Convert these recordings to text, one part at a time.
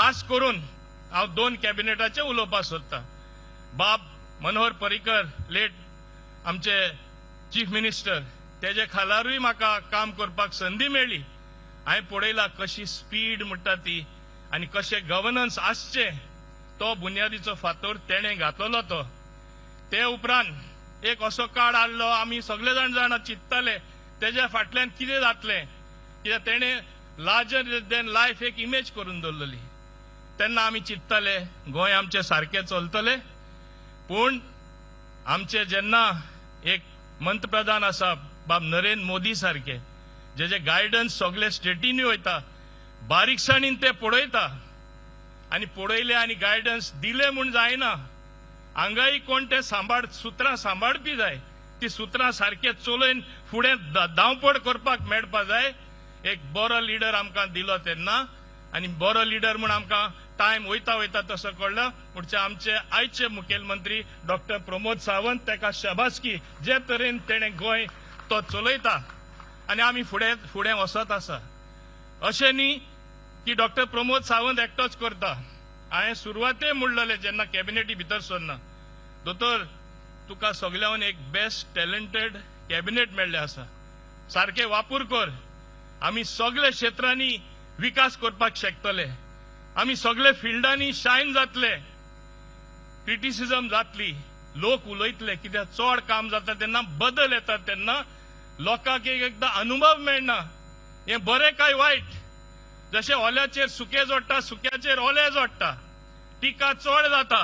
खास करून हांव 2 कॅबिनेटाचे उलोवपाक सोदतां. बाब मनोहर पर्रीकर लेट आमचे चीफ मिनिस्टर तेजे खालारूय म्हाका काम करपाक संदी मेळ्ळी. हांवें पळयला कशी स्पीड म्हणटा ती आनी कशें गव्हर्नन्स आसचें तो बुन्यादीचो फातर तेणें घातलो तो. ते उपरांत एक असो काळ आयलो आमी सगळे जाण चिंत्ताले तेज्या फाटल्यान कितें जातलें, कित्याक तेणें लार्जर देन लायफ एक इमेज करून दवरलेली. तेन्ना आमी चिंत्ताले गोंय आमचें सारकें चलतलें. पूण आमचे जेन्ना एक पंतप्रधान आसा बाब नरेंद्र मोदी सारखे जेजे गायडन्स सगळे स्टेटींनी वयता, बारीकसाणीन ते पळयता आनी पळयले आनी गायडन्स दिले म्हूण जायना. हांगाय कोण ते सुत्रां सांबाळपी जाय. ती सुत्रां सारखे चलयन फुडें धांवपळ करपाक मेळपा जाय. एक बरो लिडर आमकां दिलो तेन्ना आनी बरो लिडर म्हूण आमकां टायम वयता वयता तसो कळ्ळो. म्हणचे आमचे आयचे मुखेलमंत्री डॉक्टर प्रमोद सावंत तेका शाबासकी जे तरेन तेणें गोंय तो चलयता आनी आमी फुडें वचत आसा. अशें न्ही की डॉक्टर प्रमोद सावंत एकटोच करता. हांवें सुरवाते म्हणलेलें जेन्ना कॅबिनेटी भितर सरना, दोतोर तुका सगळ्यान एक बेस्ट टॅलंटेड कॅबिनेट मेळ्ळें आसा, सारकें वापर कर. आमी सगळे क्षेत्रांनी विकास करपाक शकतले. आमी सगळे फिल्डांनी शायन जातले. क्रिटिसिजम जातली, लोक उलयतले, कित्याक चड काम जाता तेन्ना बदल येता तेन्ना लोकांक एकदां अनुभव मेळना हें बरें काय वायट. जशें ओल्याचेर सुकें जोडटा, सुक्याचेर ओलें जोडटा. टिका चड जाता,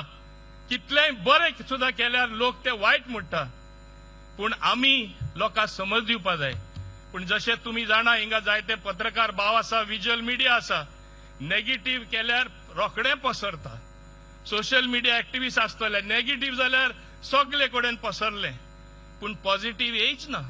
कितलेंय बरें सुद्दां केल्यार लोक ते वायट म्हणटा. पूण आमी लोकांक समज दिवपा जाय. पूण जशें तुमी जाणा हिंगा जायते पत्रकार भाव आसा, विज्युअल मिडिया आसा, नेगेटिव्ह केल्यार रोखडें पसरता. सोशल मिडिया एक्टिव्हिस्ट आसतले, नेगेटिव्ह जाल्यार सगळे कडेन पसरले. पूण पॉझिटिव्ह येयच ना.